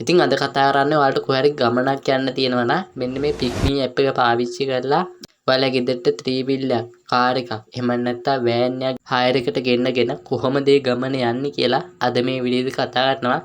ඉතින් අද කතා කරන්නේ ඔයාලට කොහේ හරි ගමනක් යන්න තියෙනවා නම් මෙන්න මේ Pickme app එක පාවිච්චි කරලා ඔයාලා ගෙදරට 3 wheel එකක්, කාර් එකක්, එහෙම නැත්නම් වෑන් එකක් හයර් එකට ගෙන්නගෙන කොහොමද මේ ගමන යන්නේ කියලා අද මේ වීඩියෝෙදි කතා කරනවා.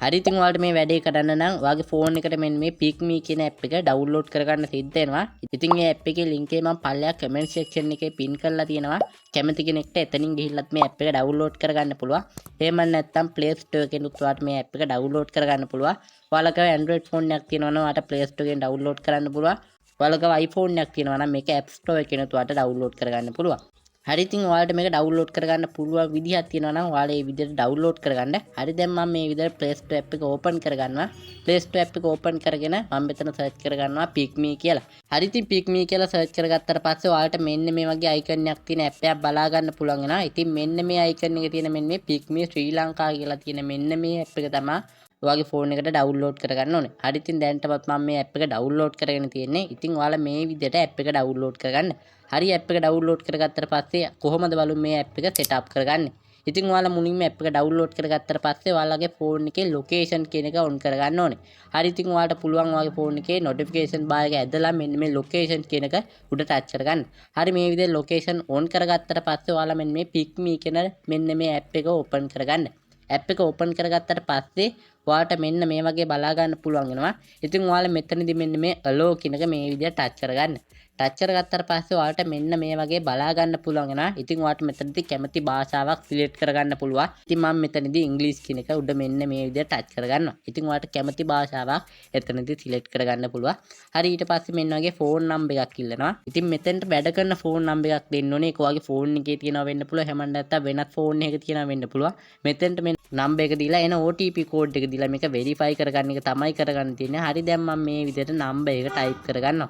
හරි ඉතින් ඔයාලට මේ වැඩේ කරන්න නම් ඔයාගේ ෆෝන් එකට මෙන්න මේ Pickme කියන app එක download කරගන්න සිද්ධ වෙනවා. ඉතින් මේ app එකේ link එක මම පල්ලෙහා comment section එකේ pin කරලා තියෙනවා. කැමති කෙනෙක්ට එතනින් ගිහිල්ලත් මේ app එක download කරගන්න පුළුවන්. එහෙම නැත්නම් Play Store එකෙන් ඔයාලට මේ app එක download කරගන්න පුළුවන්. ඔයාලගේ Android phone එකක් තියෙනවා නම් ඔයාලට Play Store එකෙන් download කරන්න පුළුවන්. ඔයාලගේ iPhone එකක් තියෙනවා නම් මේක App Store එකෙන් ඔයාලට download කරගන්න පුළුවන්. හරි ඉතින් ඔයාලට මේක ඩවුන්ලෝඩ් කරගන්න පුළුවන් විදිහක් තියෙනවා නම් ඔයාලා මේ විදිහට ඩවුන්ලෝඩ් කරගන්න. හරි දැන් මම මේ විදිහට Play Store app එක ඕපන් කරගන්නවා. Play Store app එක ඕපන් කරගෙන මම මෙතන සර්ච් කරගන්නවා Pickme කියලා. හරි ඉතින් Pickme කියලා සර්ච් කරගත්තට පස්සේ ඔයාලට මෙන්න මේ වගේ අයිකන් එකක් තියෙන app එකක් බලා ගන්න පුළුවන් වෙනවා. ඉතින් මෙන්න මේ අයිකන් එකේ තියෙන මෙන්න මේ Pickme ශ්‍රී ලංකා කියලා තියෙන මෙන්න මේ app එක තමයි ඔයාගේ ෆෝන් එකට ඩවුන්ලෝඩ් කරගන්න ඕනේ. හරි ඉතින් දැන්ටමත් මම මේ app එක ඩවුන්ලෝඩ් කරගෙන තියෙන්නේ. ඉතින් ඔයාලා මේ විදිහට app එක ඩවුන්ලෝඩ් කරගන්න. හරි app එක ඩවුන්ලෝඩ් කරගත්තට පස්සේ කොහොමද බලමු මේ app එක set up කරගන්නේ. ඉතින් ඔයාලා මුලින්ම app එක ඩවුන්ලෝඩ් කරගත්තට පස්සේ ඔයාලගේ ෆෝන් එකේ location කියන එක on කරගන්න ඕනේ. හරි ඉතින් ඔයාලට පුළුවන් ඔයාගේ ෆෝන් එකේ notification bar එක ඇදලා මෙන්න මේ location කියන එක උඩ touch කරගන්න. හරි මේ විදිහට location on කරගත්තට පස්සේ ඔයාලා මෙන්න මේ Pickme කියන මෙන්න මේ app එක open කරගන්න. app එක open කරගත්තට පස්සේ ඔයාලට මෙන්න මේ වගේ බලා ගන්න පුළුවන් වෙනවා. ඉතින් ඔයාලා මෙතනදී මෙන්න මේ allow කියන එක මේ විදිහට touch කරගන්න. ටච් කරගත්තට පස්සේ ඔයාලට මෙන්න මේ වගේ බලා ගන්න පුළුවන් වෙනවා. ඉතින් ඔයාලට මෙතනදී කැමති භාෂාවක් සිලෙක්ට් කරගන්න පුළුවන්. ඉතින් මම මෙතනදී ඉංග්‍රීසි කියන එක උඩ මෙන්න මේ විදිහට ටච් කරගන්නවා. ඉතින් ඔයාලට කැමති භාෂාවක් එතනදී සිලෙක්ට් කරගන්න පුළුවන්. හරි ඊට පස්සේ මෙන්න වගේ ෆෝන් නම්බර් එකක් ඉල්ලනවා. ඉතින් මෙතෙන්ට වැඩ කරන ෆෝන් නම්බර් එකක් දෙන්න ඕනේ. ඒක ඔයාගේ ෆෝන් එකේ තියෙනවා වෙන්න පුළුවන්. එහෙම නැත්නම් වෙනත් ෆෝන් එකක තියෙනවා වෙන්න පුළුවන්. මෙතෙන්ට මේ නම්බර් එක දීලා එන OTP කෝඩ් එක දීලා මේක වෙරිෆයි කරගන්න එක තමයි කරගන්න තියෙන්නේ. හරි දැන් මම මේ විදිහට නම්බර් එක ටයිප් කරගන්නවා.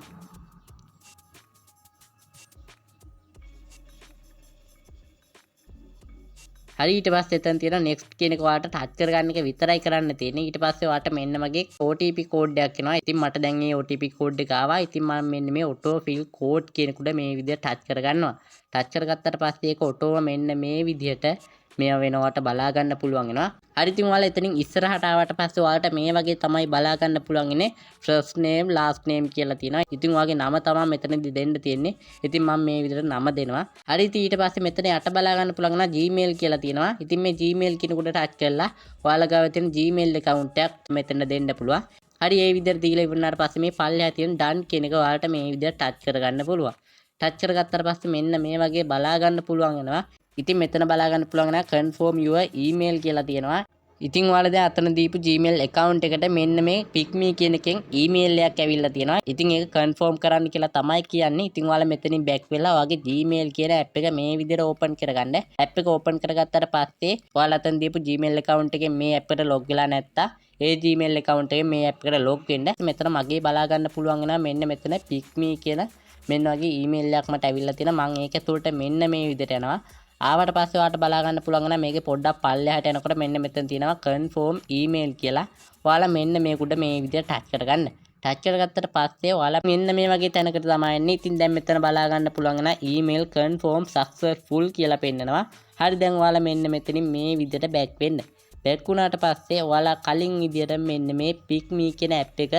හරි ඊට පස්සේ එතන තියෙන next කියන එක ඔයාලට ටච් කරගන්න එක විතරයි කරන්න තියෙන්නේ. ඊට පස්සේ ඔයාලට මෙන්න මගේ OTP කෝඩ් එකක් එනවා. ඉතින් මට දැන් මේ OTP කෝඩ් එක ආවා. ඉතින් මම මෙන්න මේ auto fill code කියන කුඩ මේ විදිහට ටච් කරගන්නවා. ටච් කරගත්තට පස්සේ ඒක ඔටෝම මෙන්න මේ විදිහට මේව වෙනවට බලා ගන්න පුළුවන් වෙනවා. හරි ඉතින් ඔයාලා එතනින් ඉස්සරහට ආවට පස්සේ ඔයාලට මේ වගේ තමයි බලා ගන්න පුළුවන් ඉන්නේ. first name last name කියලා තියෙනවා. ඉතින් ඔයාගේ නම තමයි මෙතනදී දෙන්න තියෙන්නේ. ඉතින් මම මේ විදිහට නම දෙනවා. හරි ඉතින් ඊට පස්සේ මෙතන යට බලා ගන්න පුළුවන් නම් Gmail කියලා තියෙනවා. ඉතින් මේ Gmail කියන කොට ටච් කරලා ඔයාලා ගාව තියෙන Gmail account එකක් මෙතන දෙන්න පුළුවන්. හරි ඒ විදිහට දීලා ඉවරනාට පස්සේ මේ පල්ලෙහා තියෙන done කියන එක ඔයාලට මේ විදිහට ටච් කරගන්න පුළුවන්. ටච් කරගත්තට පස්සේ මෙන්න මේ වගේ බලා ගන්න පුළුවන් වෙනවා. ඉතින් මෙතන බලා ගන්න පුළුවන් නේද confirm your email කියලා තියෙනවා. ඉතින් ඔයාලා දැන් අතන දීපු Gmail account එකට මෙන්න මේ Pickme කියන එකෙන් email එකක් ඇවිල්ලා තියෙනවා. ඉතින් ඒක confirm කරන්න කියලා තමයි කියන්නේ. ඉතින් ඔයාලා මෙතනින් back වෙලා ඔයාගේ Gmail කියන app එක මේ විදිහට open කරගන්න. app එක open කරගත්තට පස්සේ ඔයාලා අතන දීපු Gmail account එකෙන් මේ app එකට log වෙලා නැත්තම් ඒ Gmail account එකෙන් මේ app එකට log වෙන්න. මෙතන මගේ බලා ගන්න පුළුවන් වෙනවා මෙන්න මෙතන Pickme කියන මෙන්න වගේ email එකක් මට ඇවිල්ලා තියෙනවා. මම ඒක ඇතුළට මෙන්න මේ විදිහට යනවා. ආවට පස්සේ ඔයාලට බලා ගන්න පුළුවන් නම් මේකේ පොඩ්ඩක් පල්ලෙහාට යනකොට මෙන්න මෙතන තියෙනවා confirm email කියලා. ඔයාලා මෙන්න මේකට මේ විදිහට ටච් කරගන්න. ටච් කරගත්තට පස්සේ ඔයාලා මෙන්න මේ වගේ තැනකට තමයි එන්නේ. ඉතින් දැන් මෙතන බලා ගන්න පුළුවන් නම් email confirm successful කියලා පෙන්නනවා. හරි දැන් ඔයාලා මෙන්න මෙතනින් මේ විදිහට back වෙන්න. back වුණාට පස්සේ ඔයාලා කලින් විදිහට මෙන්න මේ Pickme කියන app එක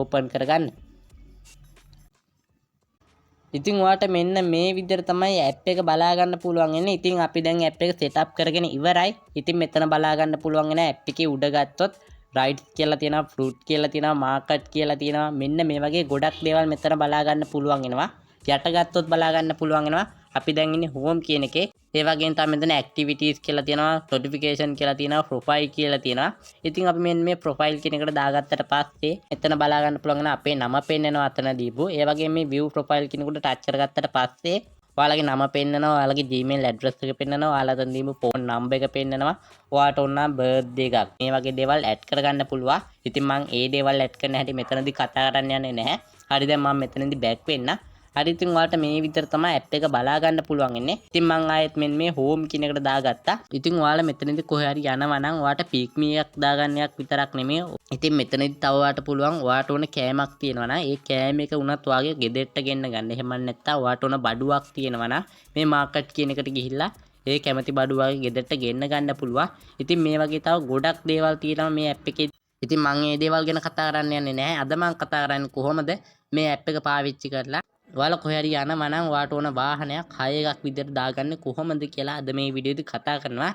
open කරගන්න. ඉතින් ඔයාලට මෙන්න මේ විදිහට තමයි app එක බලා ගන්න පුළුවන් වෙන්නේ. ඉතින් අපි දැන් app එක setup කරගෙන ඉවරයි. ඉතින් මෙතන බලා ගන්න පුළුවන් වෙන app එකේ උඩ ගත්තොත් rights කියලා තියෙනවා, fruit කියලා තියෙනවා, market කියලා තියෙනවා. මෙන්න මේ වගේ ගොඩක් දේවල් මෙතන බලා ගන්න පුළුවන් වෙනවා. යට ගත්තොත් බලා ගන්න පුළුවන් වෙනවා. අපි දැන් ඉන්නේ home කියන එකේ. ඒ වගේම තමයි මෙතන activities කියලා තියෙනවා, notification කියලා තියෙනවා, profile කියලා තියෙනවා. ඉතින් අපි මෙන්න මේ profile කියන එකට දාගත්තට පස්සේ මෙතන බලා ගන්න පුළුවන් වෙන අපේ නම පෙන්නනවා අතන දීපු. ඒ වගේම මේ view profile කියන එකට ටච් කරගත්තට පස්සේ ඔයාලගේ නම පෙන්නනවා, ඔයාලගේ Gmail address එක පෙන්නනවා, ඔයාලා අතන දීපු phone number එක පෙන්නනවා. ඔයාලට ඕන නම් birthday එකක්. මේ වගේ දේවල් add කරගන්න පුළුවන්. ඉතින් මම ඒ දේවල් add කරන්න හැටි මෙතනදී කතා කරන්න යන්නේ නැහැ. හරි දැන් මම මෙතනදී back වෙන්න. හරි ඉතින් ඔයාලට මේ විදිහට තමයි ඇප් එක බලා ගන්න පුළුවන් ඉන්නේ. ඉතින් මම ආයෙත් මෙන්න මේ හෝම් කියන එකට දාගත්තා. ඉතින් ඔයාලා මෙතනදී කොහේ හරි යනවා නම් ඔයාලට පික් මී එකක් දාගන්න එකක් විතරක් නෙමෙයි. ඉතින් මෙතනදී තව ඔයාලට පුළුවන් ඔයාලට ඕන කෑමක් තියෙනවා නම් ඒ කෑම එක උනත් ඔයාගේ ගෙදරට ගෙන්න ගන්න. එහෙම නැත්නම් ඔයාලට ඕන බඩුවක් තියෙනවා නම් මේ මාකට් කියන එකට ගිහිල්ලා ඒ කැමති බඩු වගේ ගෙදරට ගෙන්න ගන්න පුළුවන්. ඉතින් මේ වගේ තව ගොඩක් දේවල් තියෙනවා මේ ඇප් එකේ. ඉතින් මම මේ දේවල් ගැන කතා කරන්න යන්නේ නැහැ. අද මම කතා කරන්නේ කොහොමද මේ ඇප් එක පාවිච්චි කරලා ඔයාලා කොහේ හරි යනවා නම් ඔයාලට ඕන වාහනයක් 6 එකක් විදිහට දාගන්නේ කොහොමද කියලා අද මේ වීඩියෝදී කතා කරනවා.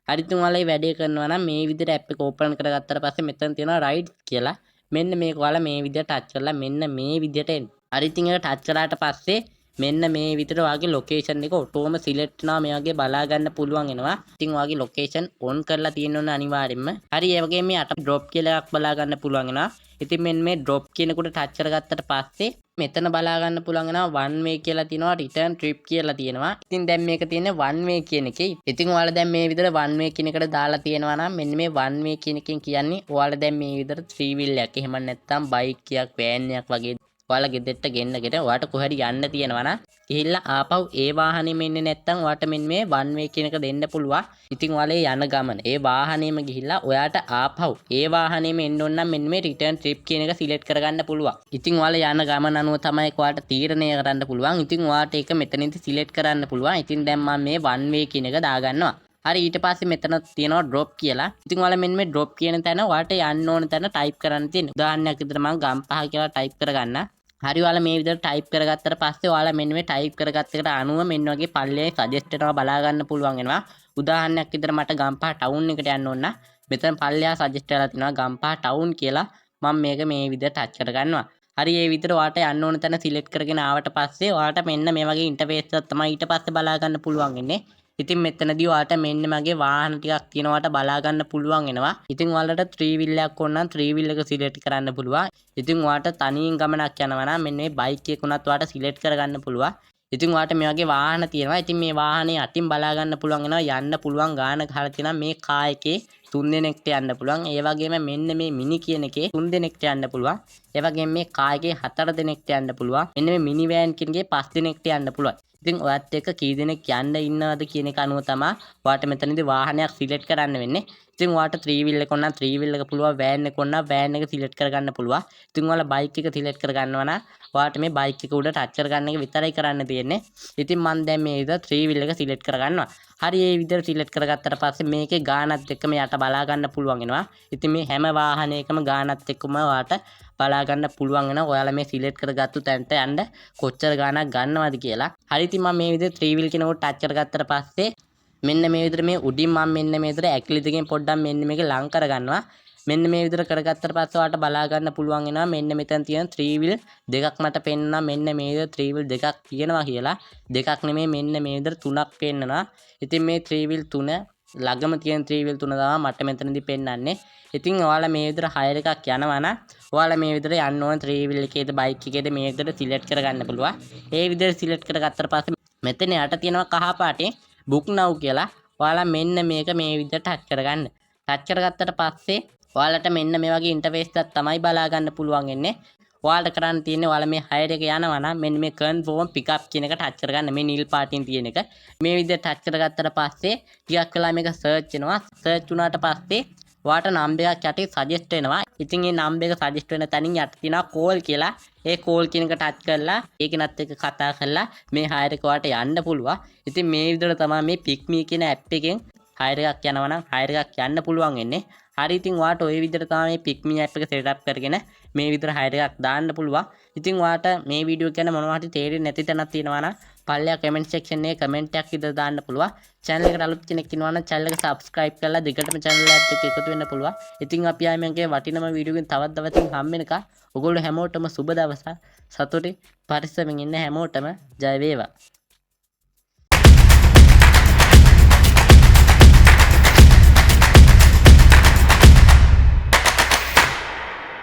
හරි ඉතින් ඔයාලා මේ වැඩේ කරනවා නම් මේ විදිහට ඇප් එක ඕපන් කරගත්තට පස්සේ මෙතන තියෙනවා රයිඩ්ස් කියලා. මෙන්න මේක ඔයාලා මේ විදිහට ටච් කරලා මෙන්න මේ විදිහට එන්න. හරි ඉතින් ඒක ටච් කරාට පස්සේ මෙන්න මේ විදිහට ඔයාගේ ලොකේෂන් එක ඔටෝම සිලෙක්ට් වෙනවා මේ වගේ බලා ගන්න පුළුවන් වෙනවා. ඉතින් ඔයාගේ ලොකේෂන් ඔන් කරලා තියෙන්න ඕන අනිවාර්යෙන්ම. හරි ඒ වගේම මේ අට ඩ්‍රොප් කියලා එකක් බලා ගන්න පුළුවන් වෙනවා. ඉතින් මෙන්න මේ ඩ්‍රොප් කියනකොට ටච් කරගත්තට පස්සේ මෙතන බලා ගන්න පුළුවන් වෙනවා one way කියලා තියෙනවා return trip කියලා තියෙනවා. ඉතින් දැන් මේක තියෙන්නේ one way කියන එකේ. ඉතින් ඔයාලා දැන් මේ විදිහට one way කියන එකට දාලා තියෙනවා නම් මෙන්න මේ one way කියන එකෙන් කියන්නේ ඔයාලා දැන් මේ විදිහට three wheel එකක් එහෙම නැත්නම් බයික් එකක් වෑන් එකක් වගේ ඔයාලා ගෙදරට ගෙන්නගෙන ඔයාලට කොහේ හරි යන්න තියෙනවා නම් ගිහිල්ලා ආපහු ඒ වාහනේම එන්නේ නැත්නම් ඔයාලට මෙන්න මේ one way කියන එක දෙන්න පුළුවන්. ඉතින් ඔයාලා යන ගමන ඒ වාහනේම ගිහිල්ලා ඔයාට ආපහු ඒ වාහනේම එන්න ඕන නම් මෙන්න මේ return trip කියන එක සිලෙක්ට් කරගන්න පුළුවන්. ඉතින් ඔයාලා යන ගමන අනුව තමයි ඔයාලට තීරණය කරන්න පුළුවන්. ඉතින් ඔයාලට ඒක මෙතනින්ද සිලෙක්ට් කරන්න පුළුවන්. ඉතින් දැන් මම මේ one way කියන එක දාගන්නවා. හරි ඊට පස්සේ මෙතන තියෙනවා drop කියලා. ඉතින් ඔයාලා මෙන්න මේ drop කියන තැන ඔයාලට යන්න ඕන තැන type කරන්න තියෙනවා. උදාහරණයක් විදිහට මම ගම්පහ කියලා type කරගන්න. හරි ඔයාලා මේ විදිහට type කරගත්තට පස්සේ ඔයාලා මෙන්න මේ type කරගත්ත එකට අනුව මෙන්න වගේ පල්ලේ suggest වෙනවා බලා ගන්න පුළුවන් වෙනවා. උදාහරණයක් විදිහට මට ගම්පහ town එකට යන්න ඕන නම් මෙතන පල්ලෙහා suggest වෙලා තිනවා ගම්පහ town කියලා. මම මේක මේ විදිහට touch කරගන්නවා. හරි මේ විදිහට ඔයාලට යන්න ඕන තැන select කරගෙන ආවට පස්සේ ඔයාලට මෙන්න මේ වගේ interface එකක් තමයි ඊට පස්සේ බලා ගන්න පුළුවන් වෙන්නේ. ඉතින් මෙතනදී ඔයාලට මෙන්න මගේ වාහන ටිකක් තියෙනවාට බලා ගන්න පුළුවන් වෙනවා. ඉතින් ඔයාලට 3 wheel එකක් ඕන නම් 3 wheel එක සිලෙක්ට් කරන්න පුළුවන්. ඉතින් ඔයාලට තනියෙන් ගමනක් යනවා නම් මෙන්න මේ බයික් එක උනත් ඔයාලට සිලෙක්ට් කරගන්න පුළුවන්. ඉතින් ඔයාලට මේ වගේ වාහන තියෙනවා. ඉතින් මේ වාහනේ අතින් බලා ගන්න පුළුවන් වෙනවා. යන්න පුළුවන් ගාන ගහලා තියෙනවා මේ කා එකේ 3 දෙනෙක්ට යන්න පුළුවන්. ඒ වගේම මෙන්න මේ මිනි කියන එකේ 3 දෙනෙක්ට යන්න පුළුවන්. ඒ වගේම මේ කා එකේ 4 දෙනෙක්ට යන්න පුළුවන්. මෙන්න මේ මිනි වෑන් කෙනගේ 5 දෙනෙක්ට යන්න පුළුවන්. ඉතින් ඔයත් එක්ක කී දෙනෙක් යන්න ඉන්නවද කියන එක අනුව තමයි ඔයාලට මෙතනදී වාහනයක් සිලෙක්ට් කරන්න වෙන්නේ. ඉතින් ඔයාලට 3 wheel එක ඕන නම් 3 wheel එක පුළුවන්, වෑන් එක ඕන නම් වෑන් එක සිලෙක්ට් කරගන්න පුළුවන්. ඉතින් ඔයාලා බයික් එක සිලෙක්ට් කරගන්නවා නම් ඔයාලට මේ බයික් එක උඩ ටච් කරගන්න එක විතරයි කරන්න තියෙන්නේ. ඉතින් මම දැන් මේ විදිහට 3 wheel එක සිලෙක්ට් කරගන්නවා. හරි මේ විදිහට සිලෙක්ට් කරගත්තට පස්සේ මේකේ ගානත් එක්කම යට බලා ගන්න පුළුවන් වෙනවා. ඉතින් මේ හැම වාහනයකම ගානත් එක්කම ඔයාලට බලා ගන්න පුළුවන් වෙනවා. ඔයාලා මේ සිලෙක්ට් කරගත්තු තැනට යන්න කොච්චර ගාණක් ගන්නවද කියලා. හරි ඉතින් මම මේ විදිහට 3 wheel කෙනෙකුට ටච් කරගත්තට පස්සේ මෙන්න මේ විදිහට මේ උඩින් මම මෙන්න මේ විදිහට ඇක්ලි දෙකෙන් පොඩ්ඩක් මෙන්න මේක ලං කරගන්නවා. මෙන්න මේ විදිහට කරගත්තට පස්සේ ඔයාලට බලා ගන්න පුළුවන් වෙනවා මෙන්න මෙතන තියෙන 3 wheel දෙකක් මට පෙන්නවා. මෙන්න මේ විදිහට 3 wheel දෙකක් තියෙනවා කියලා. දෙකක් නෙමෙයි මෙන්න මේ විදිහට තුනක් පෙන්නනවා. ඉතින් මේ 3 wheel තුන ළඟම තියෙන 3 wheel තුන තමයි මට මෙතනදී පෙන්වන්නේ. ඉතින් ඔයාලා මේ විදිහට හයර් එකක් යනවා නම් ඔයාලා මේ විදිහට යන්න ඕන 3 wheel එකේද බයික් එකේද මේ විදිහට සිලෙක්ට් කරගන්න පුළුවන්. ඒ විදිහට සිලෙක්ට් කරගත්තට පස්සේ මෙතන යට තියෙනවා කහ පාටේ book now කියලා. ඔයාලා මෙන්න මේක මේ විදිහට ටච් කරගන්න. ටච් කරගත්තට පස්සේ ඔයාලට මෙන්න මේ වගේ ඉන්ටර්ෆේස් එකක් තමයි බලා ගන්න පුළුවන් වෙන්නේ. ඔයාලට කරන්න තියෙන්නේ ඔයාලා මේ හයර් එක යනවා නම් මෙන්න මේ confirm pickup කියන එක ටච් කරගන්න. මේ නිල් පාටින් තියෙන එක. මේ විදිහට ටච් කරගත්තට පස්සේ ටිකක් වෙලා මේක සර්ච් වෙනවා. සර්ච් වුණාට පස්සේ ඔයාට නම්බර් එකක් යටි සජෙස්ට් වෙනවා. ඉතින් මේ නම්බර් එක සජෙස්ට් වෙන තැනින් යට තියෙනවා කෝල් කියලා. ඒ කෝල් කියන එක ටච් කරලා ඒකනත් එක්ක කතා කරලා මේ හයර් එක ඔයාට යන්න පුළුවන්. ඉතින් මේ විදිහට තමයි මේ pick me කියන ඇප් එකෙන් හයර් එකක් යනවා නම් හයර් එකක් යන්න පුළුවන් වෙන්නේ. හරි ඉතින් ඔයාට ওই විදිහට තමයි මේ pick me ඇප් එක සෙට් අප් කරගෙන මේ විදිහට හයර් එකක් දාන්න පුළුවන්. ඉතින් ඔයාට මේ වීඩියෝ ගැන මොනවා හරි තේරෙන්නේ නැති තැනක් තියෙනවා නම් පල්ලෙහා කමෙන්ට් සෙක්ෂන් එකේ කමෙන්ට් එකක් විතර දාන්න පුළුවන්. channel එකට අලුත් කෙනෙක් ඉන්නවා නම් channel එක subscribe කරලා දිගටම channel එකත් එක්ක එකතු වෙන්න පුළුවන්. ඉතින් අපි ආයෙ මගේ වටිනම වීඩියෝ එකකින් තවත් දවසකින් හම්බ වෙනකම් ඔයගොල්ලෝ හැමෝටම සුබ දවසක්. සතුටින් පරිස්සමෙන් ඉන්න හැමෝටම ජය වේවා.